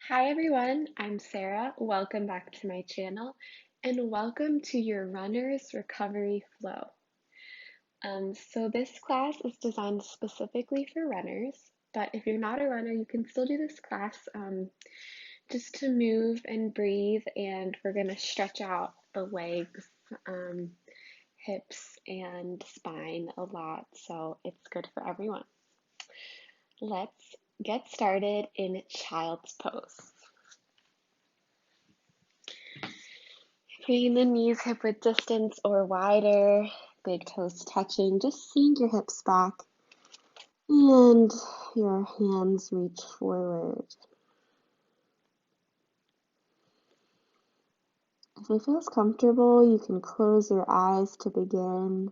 Hi everyone, I'm Sarah. Welcome back to my channel and welcome to your runner's recovery flow. So this class is designed specifically for runners, but if you're not a runner, you can still do this class just to move and breathe, and we're going to stretch out the legs, hips, and spine a lot, so it's good for everyone. Let's get started in child's pose. Bringing the knees hip width distance or wider, big toes touching, just sink your hips back and your hands reach forward. If it feels comfortable, you can close your eyes to begin.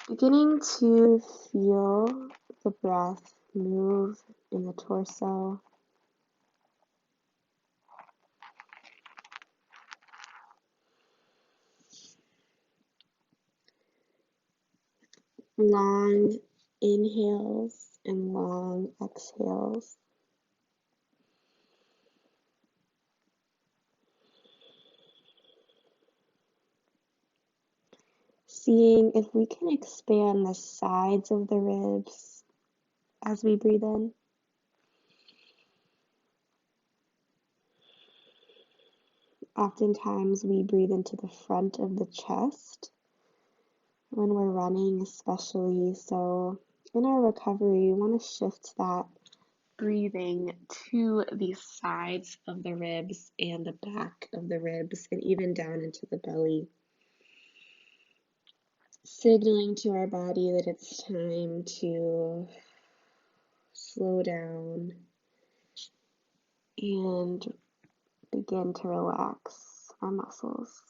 Beginning to feel the breath move in the torso. Long inhales and long exhales. Seeing if we can expand the sides of the ribs as we breathe in. Oftentimes we breathe into the front of the chest when we're running, especially. So in our recovery, we want to shift that breathing to the sides of the ribs and the back of the ribs and even down into the belly, signaling to our body that it's time to slow down and begin to relax our muscles.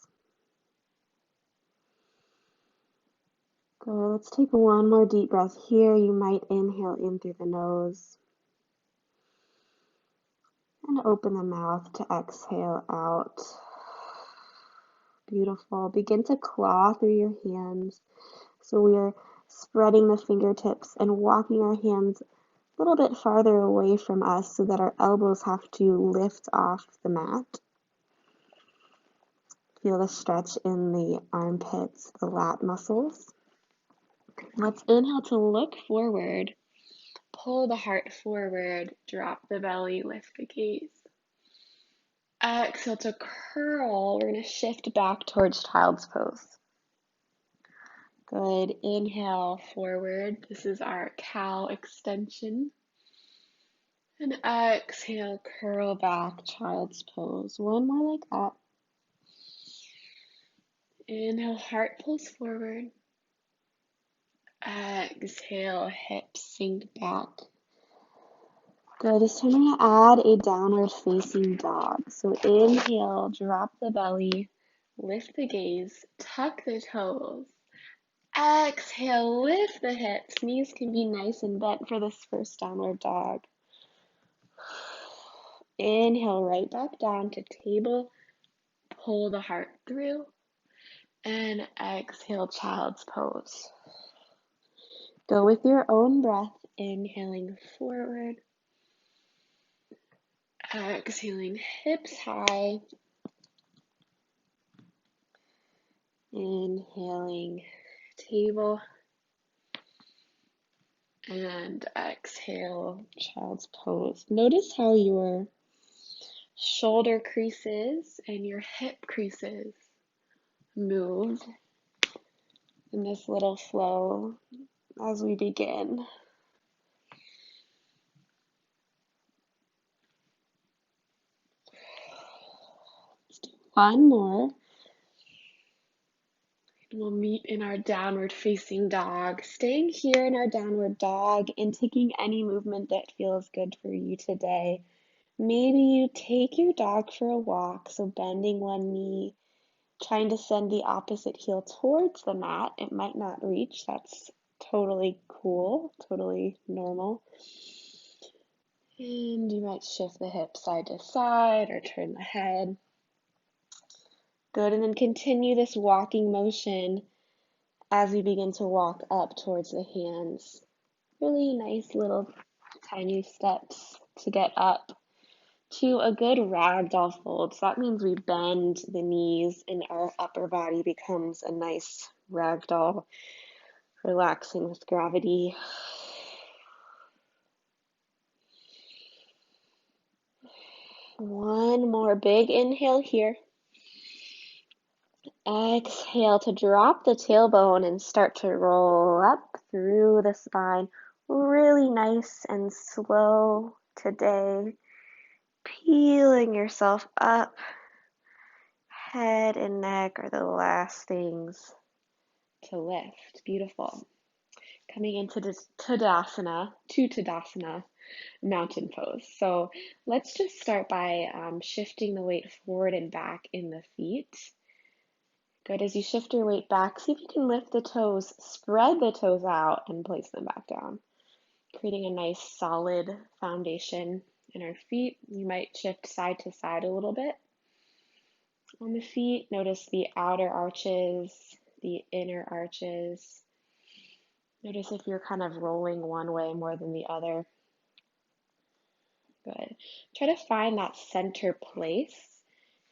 Good. Let's take one more deep breath here. You might inhale in through the nose and open the mouth to exhale out. Beautiful. Begin to claw through your hands. So we are spreading the fingertips and walking our hands a little bit farther away from us so that our elbows have to lift off the mat. Feel the stretch in the armpits, the lat muscles. Let's inhale to look forward. Pull the heart forward, drop the belly, lift the gaze. Exhale to curl. We're going to shift back towards child's pose. Good. Inhale forward. This is our cow extension. And exhale, curl back, child's pose. One more like that. Inhale, heart pulls forward. Exhale, hips sink back. Good. This time I'm going to add a downward facing dog. So inhale, drop the belly, lift the gaze, tuck the toes. Exhale, lift the hips. Knees can be nice and bent for this first downward dog. Inhale, right back down to table. Pull the heart through. And exhale, child's pose. Go with your own breath, inhaling forward. Exhaling, hips high. Inhaling, table. And exhale, child's pose. Notice how your shoulder creases and your hip creases move in this little flow as we begin. Let's do one more. We'll meet in our downward facing dog. Staying here in our downward dog and taking any movement that feels good for you today. Maybe you take your dog for a walk, so bending one knee, trying to send the opposite heel towards the mat. It might not reach. That's totally cool, totally normal. And you might shift the hips side to side or turn the head. Good, and then continue this walking motion as we begin to walk up towards the hands. Really nice little tiny steps to get up to a good ragdoll fold. So that means we bend the knees and our upper body becomes a nice ragdoll, relaxing with gravity. One more big inhale here. Exhale to drop the tailbone and start to roll up through the spine. Really nice and slow today. Peeling yourself up. Head and neck are the last things to lift. Beautiful. Coming into this Tadasana, mountain pose. So let's just start by shifting the weight forward and back in the feet. Good. As you shift your weight back, see if you can lift the toes, spread the toes out, and place them back down, creating a nice solid foundation in our feet. You might shift side to side a little bit on the feet. Notice the outer arches, the inner arches. Notice if you're kind of rolling one way more than the other. Good. Try to find that center place.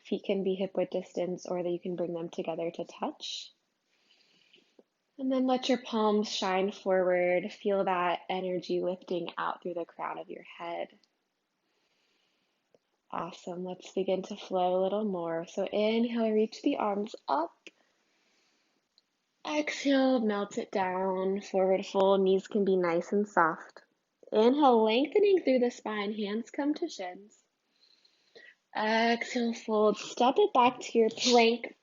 Feet can be hip width distance or that you can bring them together to touch. And then let your palms shine forward. Feel that energy lifting out through the crown of your head. Awesome. Let's begin to flow a little more. So inhale, reach the arms up. Exhale, melt it down. Forward fold, knees can be nice and soft. Inhale, lengthening through the spine. Hands come to shins. Exhale, fold. Step it back to your plank.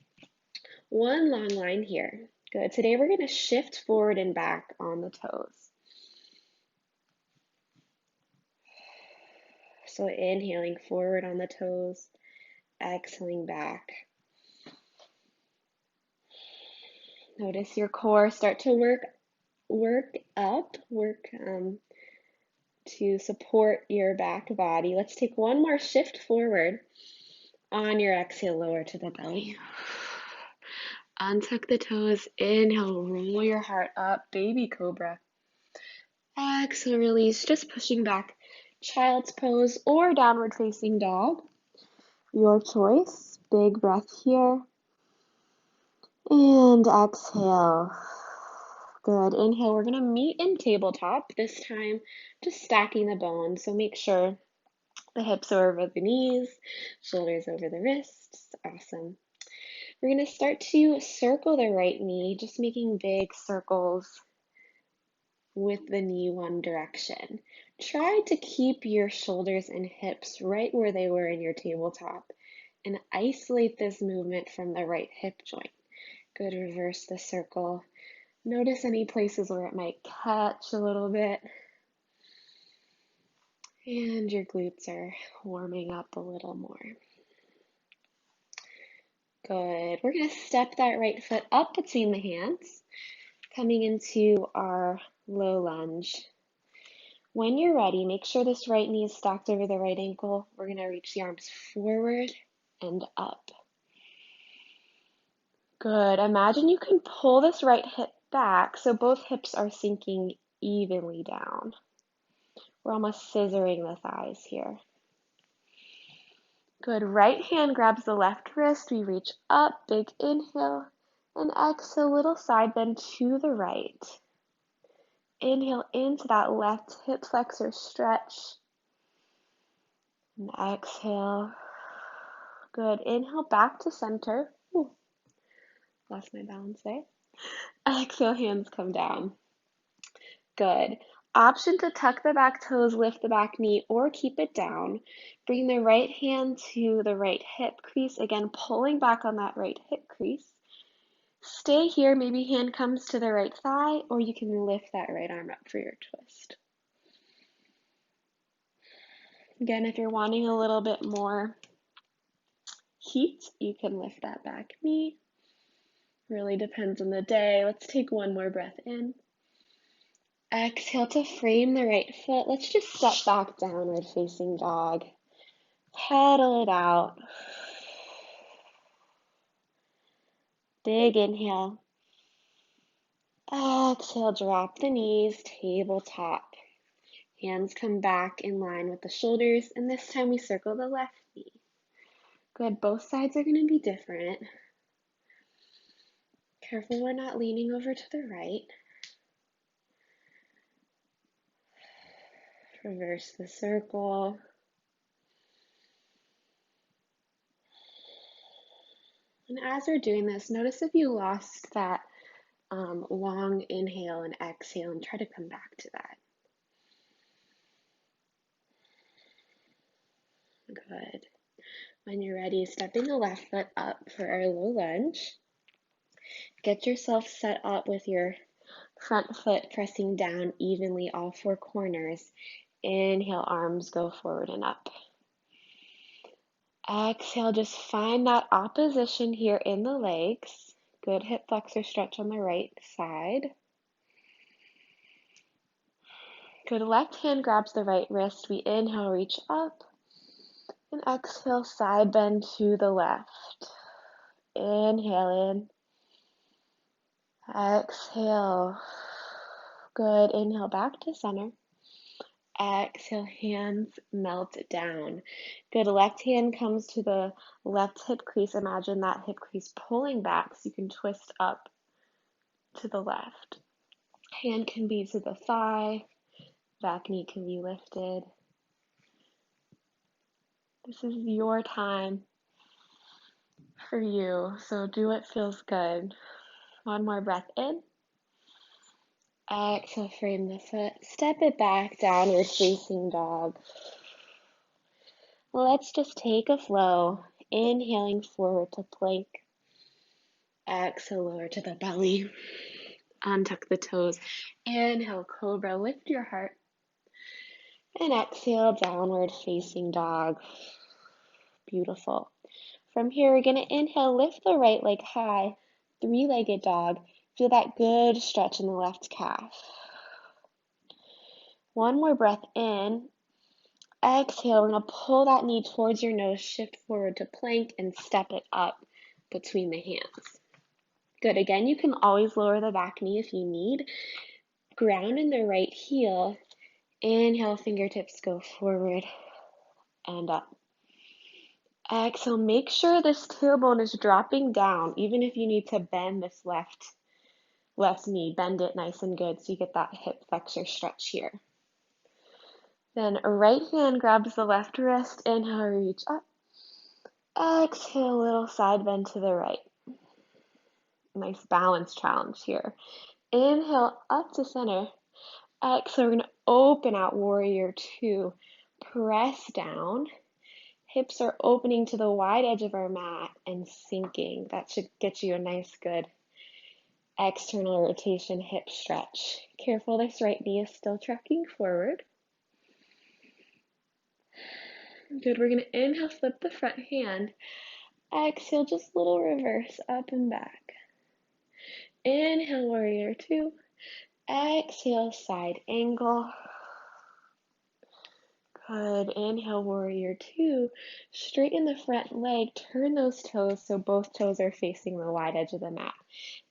One long line here. Good. Today we're going to shift forward and back on the toes. So inhaling forward on the toes, exhaling back. Notice your core start to work to support your back body. Let's take one more shift forward. On your exhale, lower to the belly. Untuck the toes. Inhale, roll your heart up, baby cobra. Exhale, release, just pushing back. Child's pose or downward facing dog. Your choice. Big breath here. And exhale. Good. Inhale, we're going to meet in tabletop. This time, just stacking the bones. So make sure the hips are over the knees, shoulders over the wrists. Awesome. We're going to start to circle the right knee, just making big circles with the knee one direction. Try to keep your shoulders and hips right where they were in your tabletop and isolate this movement from the right hip joint. Good. Reverse the circle. Notice any places where it might catch a little bit. And your glutes are warming up a little more. Good. We're going to step that right foot up between the hands, coming into our low lunge. When you're ready, make sure this right knee is stacked over the right ankle. We're going to reach the arms forward and up. Good. Imagine you can pull this right hip back so both hips are sinking evenly down. We're almost scissoring the thighs here. Good. Right hand grabs the left wrist. We reach up, big inhale, and exhale, little side bend to the right. Inhale into that left hip flexor stretch. And exhale. Good. Inhale back to center. Ooh, lost my balance there. Exhale, hands come down. Good. Option to tuck the back toes, lift the back knee, or keep it down. Bring the right hand to the right hip crease. Again, pulling back on that right hip crease. Stay here. Maybe hand comes to the right thigh, or you can lift that right arm up for your twist. Again, if you're wanting a little bit more heat, you can lift that back knee. Really depends on the day. Let's take one more breath in. Exhale to frame the right foot. Let's just step back, downward facing dog. Pedal it out. Big inhale. Exhale, drop the knees, tabletop. Hands come back in line with the shoulders, and this time we circle the left knee. Good, both sides are going to be different. Careful we're not leaning over to the right. Reverse the circle. And as we're doing this, notice if you lost that long inhale and exhale, and try to come back to that. Good. When you're ready, stepping the left foot up for our low lunge. Get yourself set up with your front foot pressing down evenly all four corners. Inhale, arms go forward and up. Exhale, just find that opposition here in the legs. Good hip flexor stretch on the right side. Good, left hand grabs the right wrist. We inhale, reach up. And exhale, side bend to the left. Inhale in. Exhale. Good, inhale back to center. Exhale, hands melt down. Good, left hand comes to the left hip crease. Imagine that hip crease pulling back so you can twist up to the left. Hand can be to the thigh, back knee can be lifted. This is your time for you, so do what feels good. One more breath in. Exhale, frame the foot, step it back, downward facing dog. Let's just take a flow, inhaling forward to plank. Exhale, lower to the belly, untuck the toes. Inhale, cobra, lift your heart. And exhale, downward facing dog. Beautiful. From here, we're going to inhale, lift the right leg high, three-legged dog. Feel that good stretch in the left calf. One more breath in. Exhale, we're going to pull that knee towards your nose, shift forward to plank, and step it up between the hands. Good. Again, you can always lower the back knee if you need. Ground in the right heel. Inhale, fingertips go forward and up. Exhale, make sure this tailbone is dropping down, even if you need to bend this left knee. Bend it nice and good so you get that hip flexor stretch here. Then right hand grabs the left wrist. Inhale, reach up. Exhale, little side bend to the right. Nice balance challenge here. Inhale, up to center. Exhale, we're going to open out, warrior two. Press down. Hips are opening to the wide edge of our mat and sinking. That should get you a nice, good external rotation hip stretch. Careful, this right knee is still tracking forward. Good, we're going to inhale, flip the front hand. Exhale, just little reverse, up and back. Inhale, warrior two. Exhale, side angle. Good, inhale, warrior two. Straighten the front leg, turn those toes so both toes are facing the wide edge of the mat.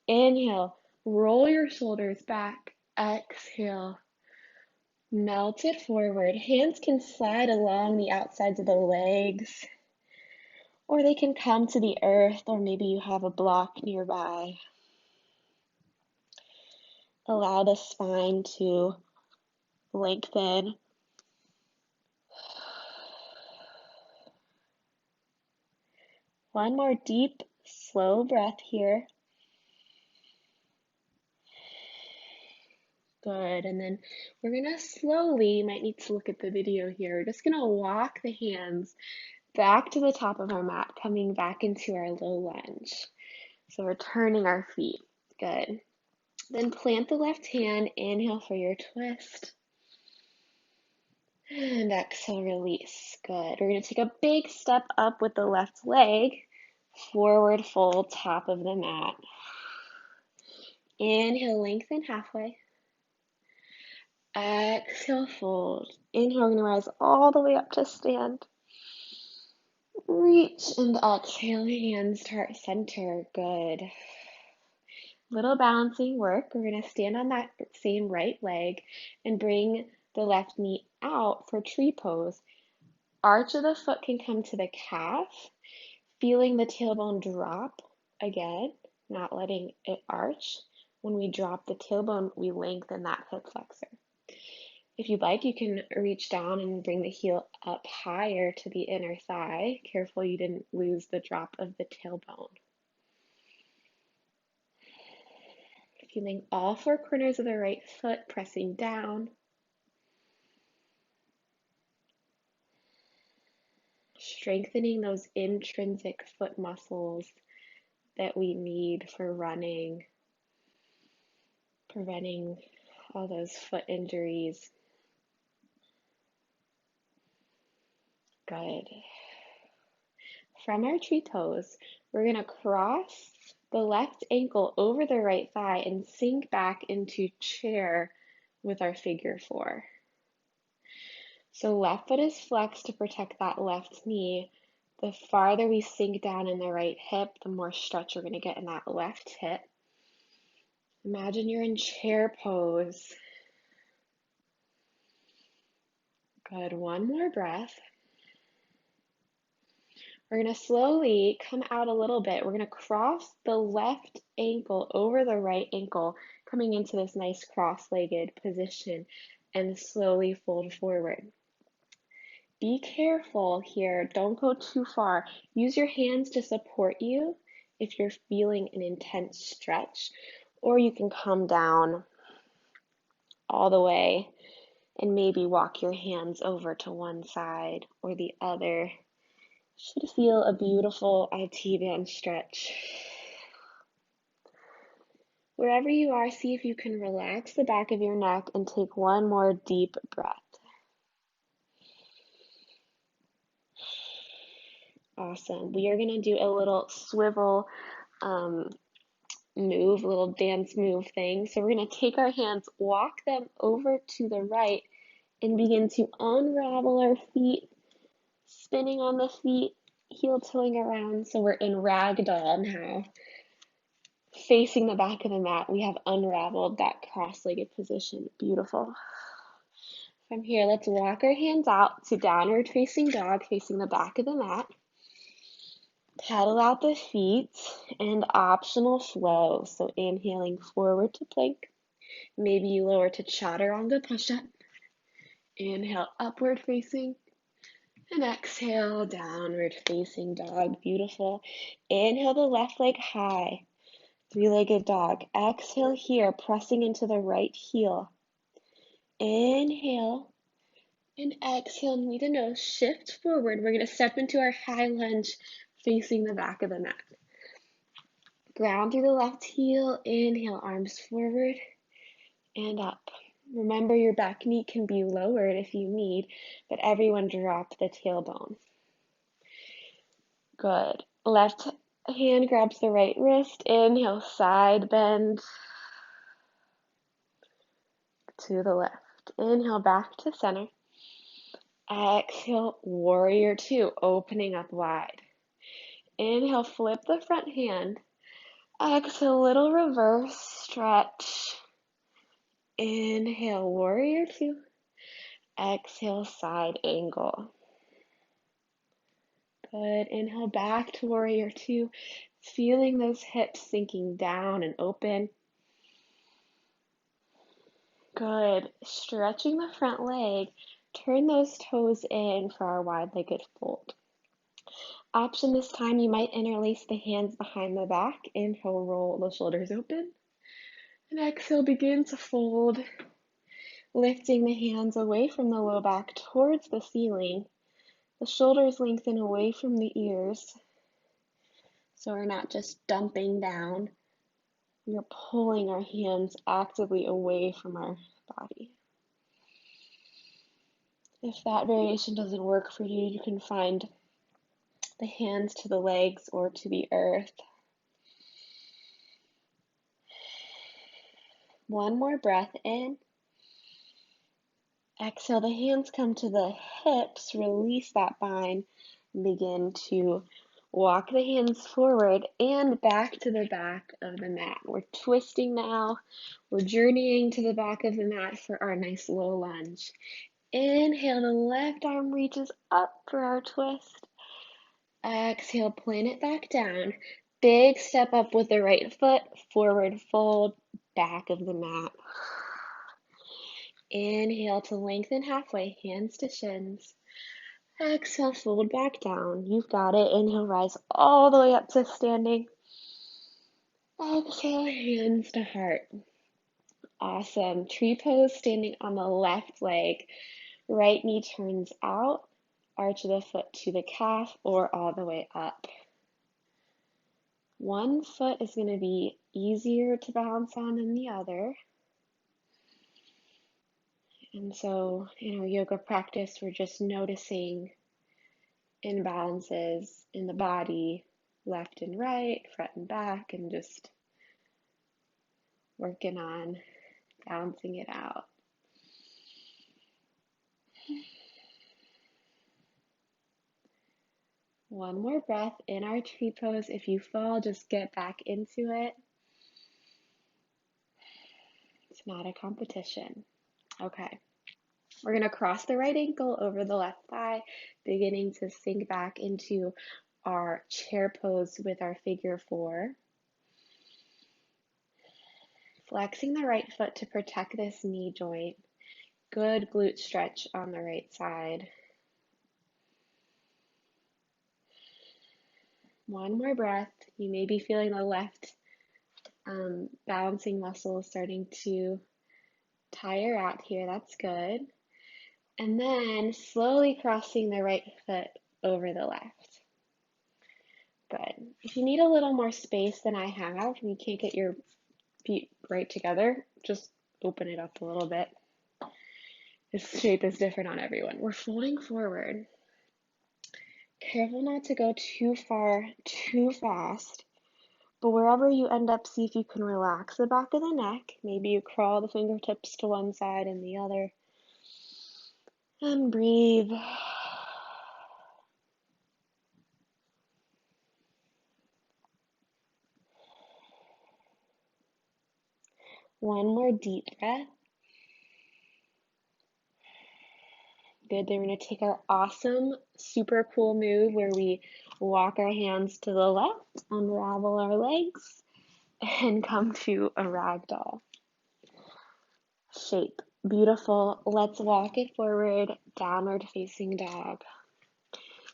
Inhale, roll your shoulders back. Exhale, melt it forward. Hands can slide along the outsides of the legs, or they can come to the earth, or maybe you have a block nearby. Allow the spine to lengthen. One more deep, slow breath here. Good, and then we're going to slowly, you might need to look at the video here, we're just going to walk the hands back to the top of our mat, coming back into our low lunge. So we're turning our feet. Good. Then plant the left hand, inhale for your twist. And exhale, release. Good. We're going to take a big step up with the left leg. Forward fold, top of the mat. Inhale, lengthen halfway. Exhale, fold. Inhale, we're going to rise all the way up to stand. Reach and exhale, hands to heart center. Good. Little balancing work. We're going to stand on that same right leg and bring the left knee out for tree pose. Arch of the foot can come to the calf, feeling the tailbone drop again, not letting it arch. When we drop the tailbone, we lengthen that hip flexor. If you'd like, you can reach down and bring the heel up higher to the inner thigh. Careful you didn't lose the drop of the tailbone. Feeling all four corners of the right foot pressing down. Strengthening those intrinsic foot muscles that we need for running, preventing all those foot injuries. Good. From our tree pose, we're going to cross the left ankle over the right thigh and sink back into chair with our figure four. So left foot is flexed to protect that left knee. The farther we sink down in the right hip, the more stretch we're going to get in that left hip. Imagine you're in chair pose. Good. One more breath. We're going to slowly come out a little bit. We're going to cross the left ankle over the right ankle, coming into this nice cross-legged position, and slowly fold forward. Be careful here. Don't go too far. Use your hands to support you if you're feeling an intense stretch, or you can come down all the way and maybe walk your hands over to one side or the other. Should feel a beautiful IT band stretch. Wherever you are, see if you can relax the back of your neck and take one more deep breath. Awesome. We are going to do a little swivel move, a little dance move thing. So we're going to take our hands, walk them over to the right, and begin to unravel our feet, spinning on the feet, heel toeing around. So we're in ragdoll now. Facing the back of the mat, we have unraveled that cross-legged position. Beautiful. From here, let's walk our hands out to downward facing dog, facing the back of the mat. Pedal out the feet and optional flow. So inhaling forward to plank. Maybe you lower to chaturanga push-up. Inhale, upward facing. And exhale, downward facing dog. Beautiful. Inhale the left leg high. Three-legged dog. Exhale here, pressing into the right heel. Inhale and exhale, knee to nose, shift forward. We're going to step into our high lunge facing the back of the mat. Ground through the left heel. Inhale, arms forward and up. Remember, your back knee can be lowered if you need, but everyone drop the tailbone. Good. Left hand grabs the right wrist. Inhale, side bend to the left. Inhale, back to center. Exhale, warrior two, opening up wide. Inhale, flip the front hand. Exhale, little reverse stretch. Inhale, warrior two. Exhale, side angle. Good. Inhale, back to warrior two. Feeling those hips sinking down and open. Good. Stretching the front leg. Turn those toes in for our wide-legged fold. Option this time, you might interlace the hands behind the back. Inhale, roll the shoulders open. And exhale, begin to fold. Lifting the hands away from the low back towards the ceiling. The shoulders lengthen away from the ears. So we're not just dumping down. We're pulling our hands actively away from our body. If that variation doesn't work for you, you can find the hands to the legs or to the earth. One more breath in. Exhale, the hands come to the hips, release that bind, and begin to Walk the hands forward and back to the back of the mat. We're twisting now. We're journeying to the back of the mat for our nice low lunge. Inhale, the left arm reaches up for our twist. Exhale, plant it back down. Big step up with the right foot, forward fold, back of the mat. Inhale to lengthen halfway, hands to shins. Exhale, fold back down. You've got it. Inhale, rise all the way up to standing. Exhale, hands to heart. Awesome. Tree pose, standing on the left leg. Right knee turns out. Arch the foot to the calf or all the way up. One foot is going to be easier to balance on than the other. And so in our yoga practice, we're just noticing imbalances in the body, left and right, front and back, and just working on balancing it out. One more breath in our tree pose. If you fall, just get back into it. It's not a competition. Okay. We're going to cross the right ankle over the left thigh, beginning to sink back into our chair pose with our figure four. Flexing the right foot to protect this knee joint. Good glute stretch on the right side. One more breath. You may be feeling the left balancing muscle starting to tire out here. That's good. And then slowly crossing the right foot over the left. Good. If you need a little more space than I have, and you can't get your feet right together, just open it up a little bit. This shape is different on everyone. We're folding forward. Careful not to go too far, too fast. But wherever you end up, see if you can relax the back of the neck. Maybe you crawl the fingertips to one side and the other. And breathe. One more deep breath. Good. Then we're going to take our awesome, super cool move where we walk our hands to the left, unravel our legs, and come to a ragdoll shape. Beautiful. Let's walk it forward, downward facing dog.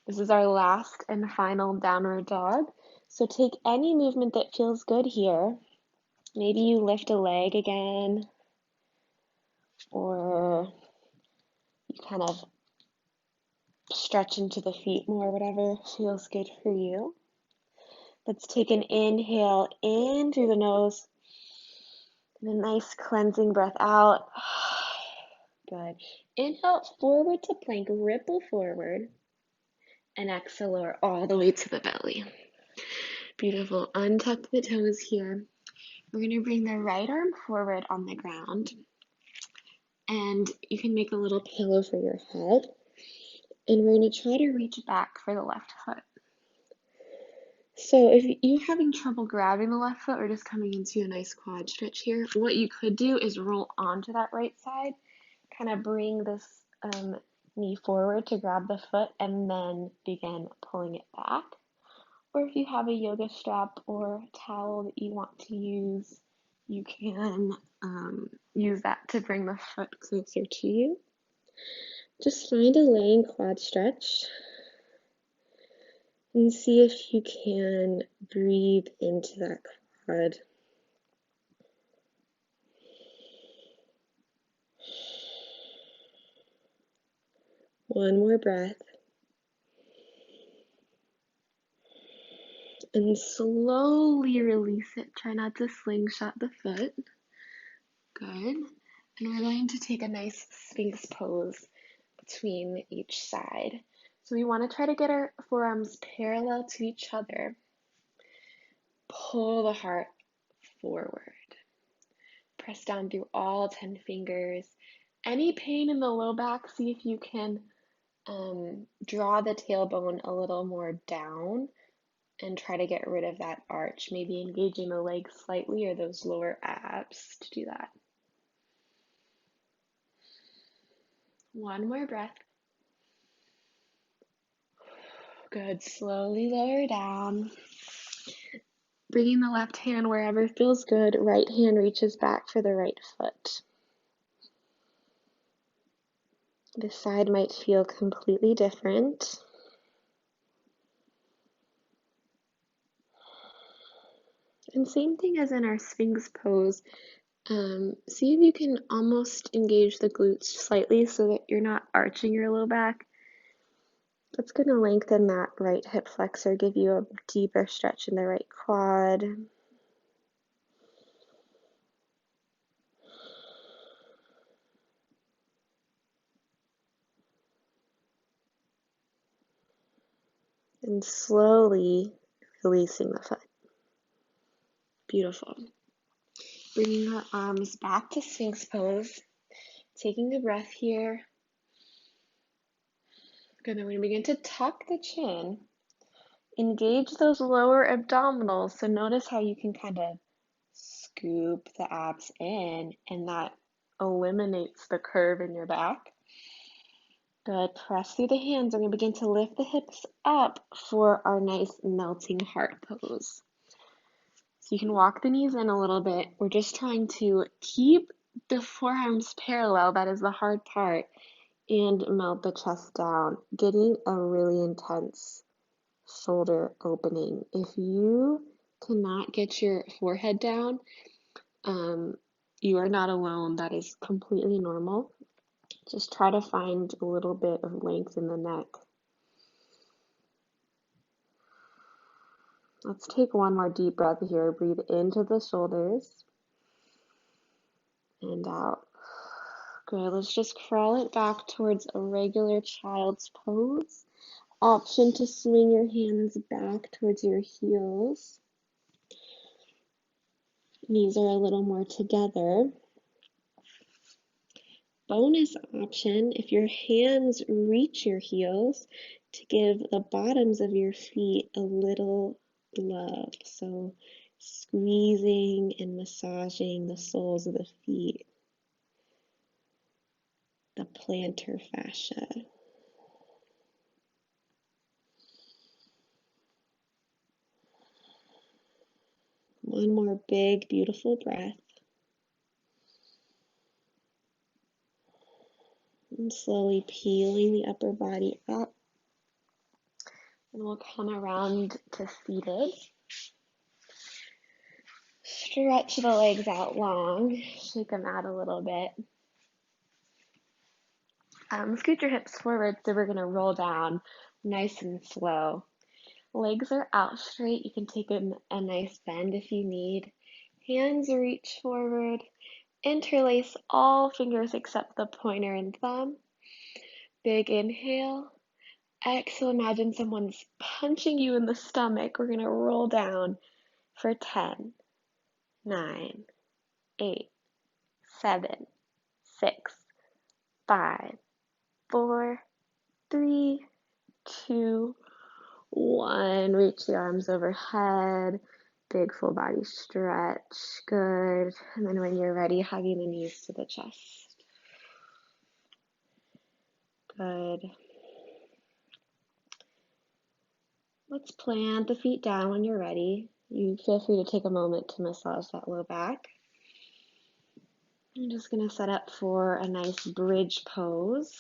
This is our last and final downward dog. So take any movement that feels good here. Maybe you lift a leg again, or you kind of stretch into the feet more, whatever feels good for you. Let's take an inhale in through the nose, and a nice cleansing breath out. Good. Inhale forward to plank, ripple forward, and exhale lower all the way to the belly. Beautiful. Untuck the toes here. We're going to bring the right arm forward on the ground, and you can make a little pillow for your head. And we're going to try to reach back for the left foot. So if you're having trouble grabbing the left foot or just coming into a nice quad stretch here, what you could do is roll onto that right side, kind of bring this knee forward to grab the foot and then begin pulling it back. Or if you have a yoga strap or towel that you want to use, you can use that to bring the foot closer to you. Just find a laying quad stretch and see if you can breathe into that quad. One more breath. And slowly release it. Try not to slingshot the foot. Good. And we're going to take a nice Sphinx pose between each side. So we want to try to get our forearms parallel to each other. Pull the heart forward. Press down through all 10 fingers. Any pain in the low back, see if you can draw the tailbone a little more down and try to get rid of that arch, maybe engaging the legs slightly or those lower abs to do that. One more breath. Good. Slowly lower down. Bringing the left hand wherever feels good. Right hand reaches back for the right foot. This side might feel completely different. And same thing as in our Sphinx pose. See if you can almost engage the glutes slightly so that you're not arching your low back. That's going to lengthen that right hip flexor, give you a deeper stretch in the right quad. And slowly releasing the foot. Beautiful. Bringing the arms back to Sphinx pose. Taking a breath here. Good, then we begin to tuck the chin. Engage those lower abdominals. So notice how you can kind of scoop the abs in, and that eliminates the curve in your back. Good. Press through the hands. We're going to begin to lift the hips up for our nice melting heart pose. So you can walk the knees in a little bit. We're just trying to keep the forearms parallel. That is the hard part. And melt the chest down, getting a really intense shoulder opening. If you cannot get your forehead down, you are not alone. That is completely normal. Just try to find a little bit of length in the neck. Let's take one more deep breath here. Breathe into the shoulders and out. Good. Let's just crawl it back towards a regular child's pose. Option to swing your hands back towards your heels. Knees are a little more together. Bonus option, if your hands reach your heels, to give the bottoms of your feet a little love. So squeezing and massaging the soles of the feet, the plantar fascia. One more big, beautiful breath. And slowly peeling the upper body up. And we'll come around to seated. Stretch the legs out long. Shake them out a little bit. Scoot your hips forward, so we're going to roll down nice and slow. Legs are out straight. You can take a nice bend if you need. Hands reach forward. Interlace all fingers except the pointer and thumb. Big inhale. Exhale, imagine someone's punching you in the stomach. We're going to roll down for 10, 9, 8, 7, 6, 5, 4, 3, 2, 1. Reach the arms overhead. Big full body stretch. Good. And then when you're ready, hugging the knees to the chest. Good. Let's plant the feet down when you're ready. You feel free to take a moment to massage that low back. I'm just going to set up for a nice bridge pose.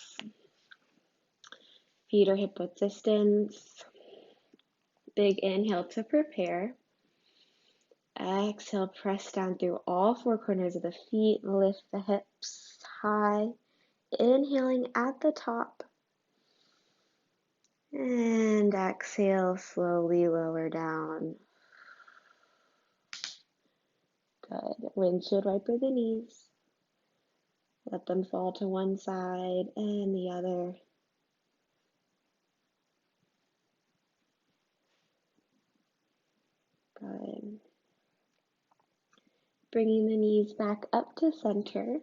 Feet are hip width distance. Big inhale to prepare. Exhale, press down through all four corners of the feet. Lift the hips high. Inhaling at the top. And exhale, slowly lower down. Good. Windshield wiper the knees. Let them fall to one side and the other. Good. Bringing the knees back up to center.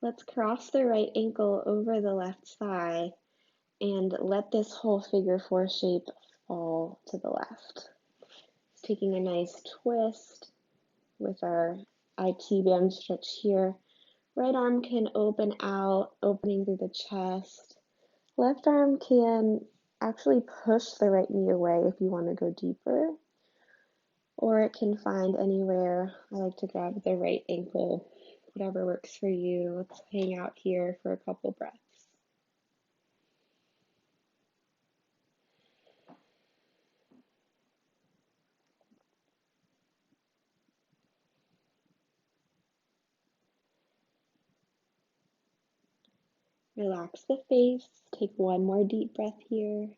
Let's cross the right ankle over the left thigh and let this whole figure four shape fall to the left. taking a nice twist with our IT band stretch here. Right arm can open out, opening through the chest. Left arm can actually push the right knee away if you want to go deeper, or it can find anywhere. I like to grab the right ankle, whatever works for you. Let's hang out here for a couple breaths. Relax the face. Take one more deep breath here.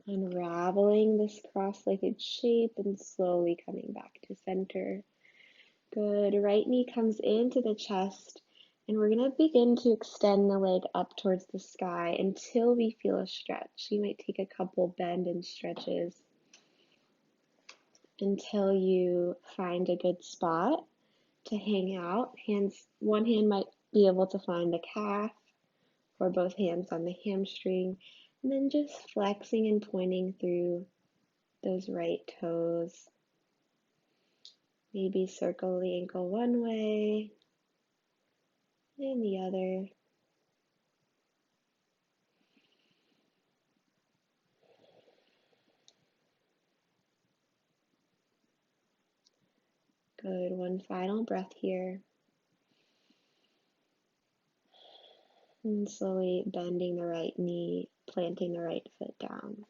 Unraveling this cross-legged shape and slowly coming back to center. Good. Right knee comes into the chest, and we're going to begin to extend the leg up towards the sky until we feel a stretch. You might take a couple bend and stretches until you find a good spot to hang out. One hand might be able to find the calf, or both hands on the hamstring, and then just flexing and pointing through those right toes. Maybe circle the ankle one way and the other. Good. One final breath here. And slowly bending the right knee, planting the right foot down.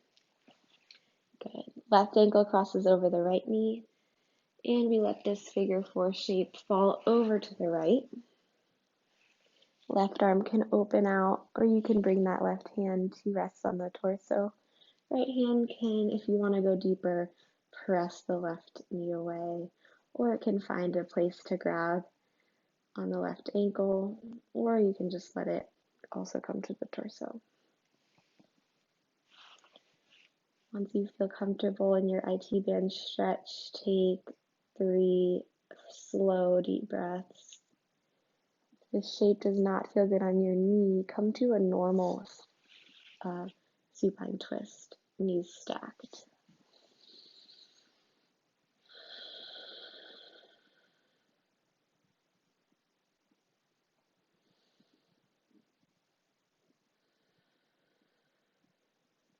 Good. Left ankle crosses over the right knee, and we let this figure four shape fall over to the right. Left arm can open out, or you can bring that left hand to rest on the torso. Right hand can, if you want to go deeper, press the left knee away, or it can find a place to grab on the left ankle, or you can just let it also come to the torso. Once you feel comfortable in your IT band stretch, take 3 slow, deep breaths. If this shape does not feel good on your knee, come to a normal supine twist, knees stacked.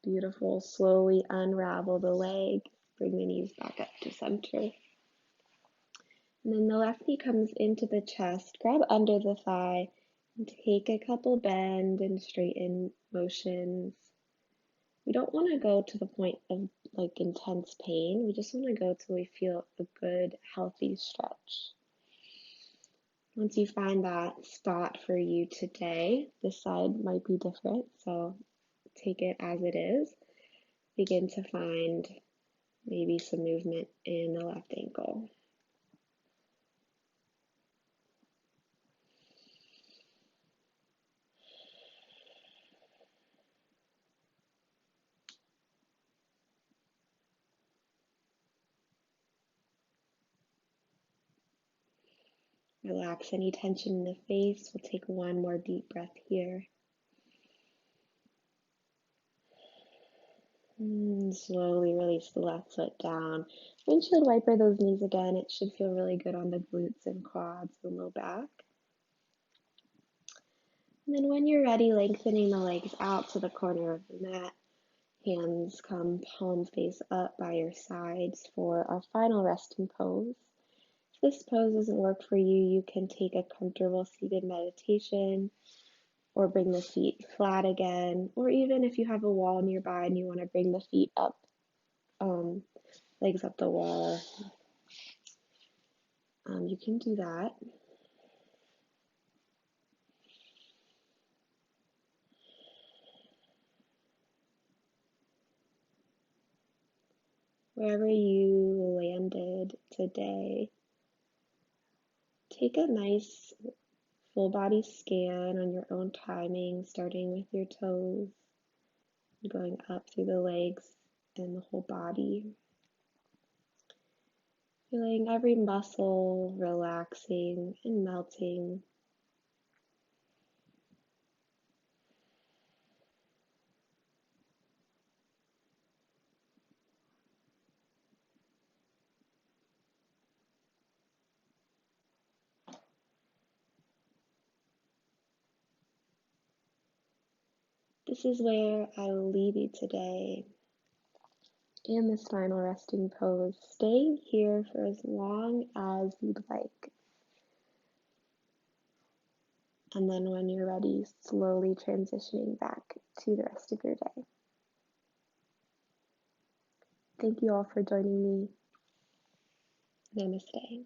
Beautiful. Slowly unravel the leg. Bring the knees back up to center. And then the left knee comes into the chest. Grab under the thigh and take a couple bend and straighten motions. We don't want to go to the point of like intense pain. We just want to go till we feel a good, healthy stretch. Once you find that spot for you today, this side might be different, so take it as it is. Begin to find maybe some movement in the left ankle. Relax any tension in the face. We'll take one more deep breath here. And slowly release the left foot down. Windshield wiper those knees again. It should feel really good on the glutes and quads and low back. And then when you're ready, lengthening the legs out to the corner of the mat. Hands come palm face up by your sides for our final resting pose. If this pose doesn't work for you, you can take a comfortable seated meditation or bring the feet flat again, or even if you have a wall nearby and you want to bring the feet up, legs up the wall, you can do that. Wherever you landed today, take a nice full body scan on your own timing, starting with your toes, going up through the legs and the whole body. Feeling every muscle relaxing and melting. This is where I will leave you today in this final resting pose, staying here for as long as you'd like. And then when you're ready, slowly transitioning back to the rest of your day. Thank you all for joining me. Namaste.